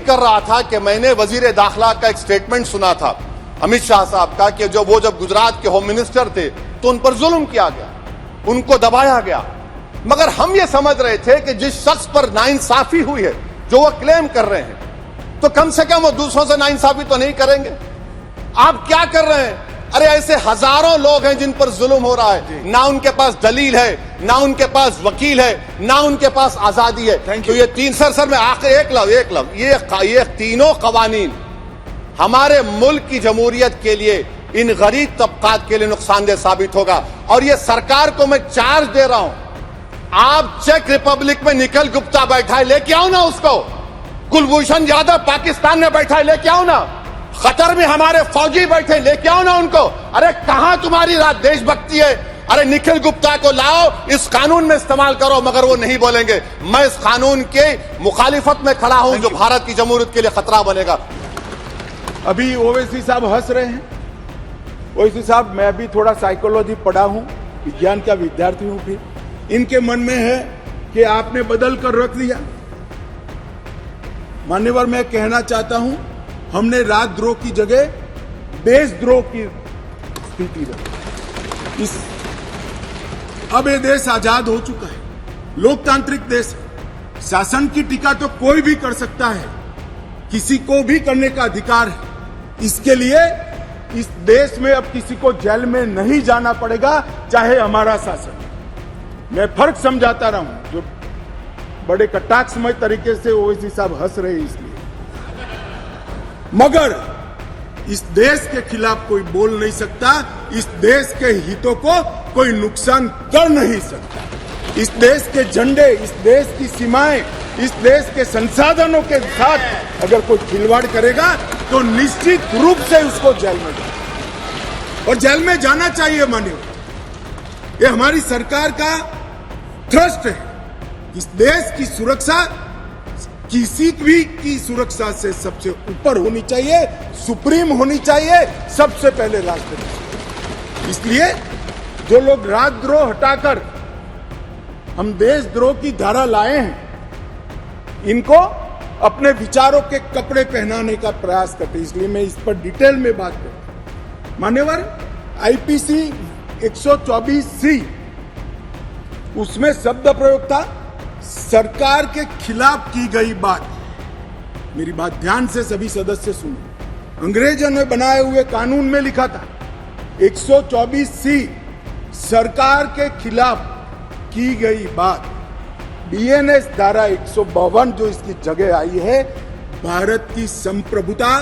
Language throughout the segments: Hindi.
कर रहा था कि मैंने वजीर दाखिला का एक स्टेटमेंट सुना था अमित शाह साहब का कि वो जब गुजरात के होम मिनिस्टर थे तो उन पर जुल्म किया गया, उनको दबाया गया। मगर हम ये समझ रहे थे कि जिस शख्स पर नाइंसाफी हुई है, जो वो क्लेम कर रहे हैं, तो कम से कम वो दूसरों से नाइंसाफी तो नहीं करेंगे। आप क्या कर रहे हैं? अरे ऐसे हजारों लोग हैं जिन पर जुल्म हो रहा है, ना उनके पास दलील है, ना उनके पास वकील है, ना उनके पास आजादी है। तो ये तीन सर मैं आखिर एक लव ये तीनों कवानीन हमारे मुल्क की जमहूरियत के लिए, इन गरीब तबकात के लिए नुकसानदेह साबित होगा। और ये सरकार को मैं चार्ज दे रहा हूं, आप चेक रिपब्लिक में निखिल गुप्ता बैठा है, लेके आओ ना उसको। कुलभूषण यादव पाकिस्तान में बैठा है, लेके आओ ना। कतर में हमारे फौजी बैठे, लेके आओ ना उनको। अरे कहां तुम्हारी देशभक्ति है? अरे निखिल गुप्ता को लाओ, इस कानून में इस्तेमाल करो। मगर वो नहीं बोलेंगे। मैं इस कानून के मुखालिफत में खड़ा हूं जो भारत की जमहूरियत के लिए खतरा बनेगा। अभी ओवैसी साहब हंस रहे हैं। ओवैसी साहब, मैं भी थोड़ा साइकोलॉजी पढ़ा हूं, विज्ञान का विद्यार्थी हूं। फिर इनके मन में है कि आपने बदल कर रख दिया। मान्यवर, मैं कहना चाहता हूं, हमने राजद्रोह की जगह देशद्रोह की स्थिति रखी। अब ये देश आजाद हो चुका है, लोकतांत्रिक देश है। शासन की टीका तो कोई भी कर सकता है, किसी को भी करने का अधिकार है। इसके लिए इस देश में अब किसी को जेल में नहीं जाना पड़ेगा, चाहे हमारा शासन। मैं फर्क समझाता रहा हूं, जो बड़े कटाक्षमय तरीके से ओवैसी साहब हंस रहे हैं इसलिए। मगर इस देश के खिलाफ कोई बोल नहीं सकता, इस देश के हितों को कोई नुकसान कर नहीं सकता। इस देश के झंडे, इस देश की सीमाएं, इस देश के संसाधनों के साथ अगर कोई खिलवाड़ करेगा तो निश्चित रूप से उसको जेल में जाए, और जेल में जाना चाहिए। मानिए, ये हमारी सरकार का ट्रस्ट है। इस देश की सुरक्षा किसी भी की सुरक्षा से सबसे ऊपर होनी चाहिए, सुप्रीम होनी चाहिए, सबसे पहले राष्ट्रपति। इसलिए जो लोग राजद्रोह हटाकर हम देशद्रोह की धारा लाए हैं, इनको अपने विचारों के कपड़े पहनाने का प्रयास करते। इसलिए मैं इस पर डिटेल में बात करता हूं। मान्यवर, आईपीसी 124C, उसमें शब्द प्रयोग था सरकार के खिलाफ की गई बात। मेरी बात ध्यान से सभी सदस्य सुनो। अंग्रेजों ने बनाए हुए कानून में लिखा था 124C, सरकार के खिलाफ की गई बात। बीएनएस धारा 152 जो इसकी जगह आई है, भारत की संप्रभुता,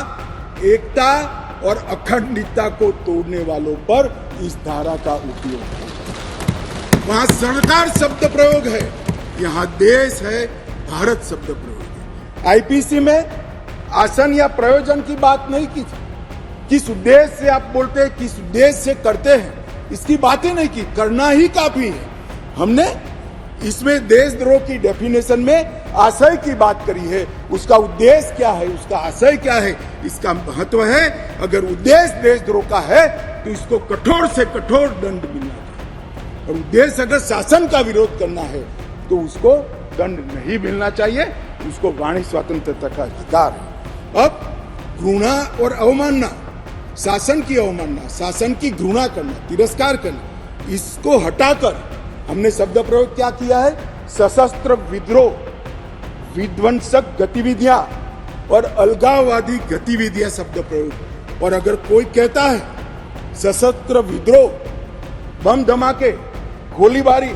एकता और अखंडता को तोड़ने वालों पर इस धारा का उपयोग है। वहां सरकार शब्द प्रयोग है, यहां देश है, भारत शब्द प्रयोग है। आईपीसी में आसन या प्रयोजन की बात नहीं की थी। किस उद्देश्य से आप बोलते हैं, किस उद्देश्य से करते हैं, इसकी बात ही नहीं की। करना ही काफी है। हमने इसमें देशद्रोह की डेफिनेशन में आशय की बात करी है। उसका उद्देश्य क्या है, उसका आशय क्या है, इसका महत्व है। अगर उद्देश्य देशद्रोह का है तो इसको कठोर से कठोर दंड मिलना चाहिए, और उद्देश्य अगर शासन का विरोध करना है तो उसको दंड नहीं मिलना चाहिए। उसको वाणी स्वतंत्रता का अधिकार है। अब घृणा और अवमानना, शासन की अवमानना, शासन की घृणा करना, तिरस्कार करना, इसको हटाकर हमने शब्द प्रयोग क्या किया है? सशस्त्र विद्रोह, विध्वंसक गतिविधियां और अलगाववादी गतिविधियां शब्द प्रयोग। और अगर कोई कहता है सशस्त्र विद्रोह, बम धमाके, गोलीबारी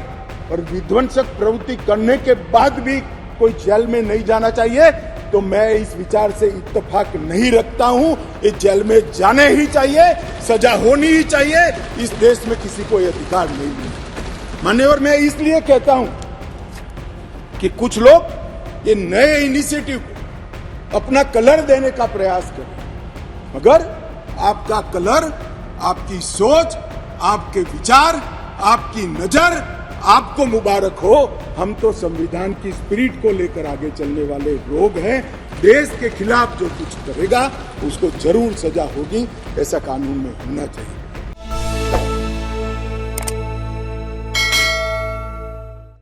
और विध्वंसक प्रवृत्ति करने के बाद भी कोई जेल में नहीं जाना चाहिए, तो मैं इस विचार से इत्तेफाक नहीं रखता हूं। ये जेल में जाने ही चाहिए, सजा होनी ही चाहिए। इस देश में किसी को यह अधिकार नहीं मिला। मान्यवर, मैं इसलिए कहता हूं कि कुछ लोग ये नए इनिशिएटिव को अपना कलर देने का प्रयास करें, मगर आपका कलर, आपकी सोच, आपके विचार, आपकी नजर आपको मुबारक हो। हम तो संविधान की स्पिरिट को लेकर आगे चलने वाले लोग हैं। देश के खिलाफ जो कुछ करेगा उसको जरूर सजा होगी, ऐसा कानून में होना चाहिए।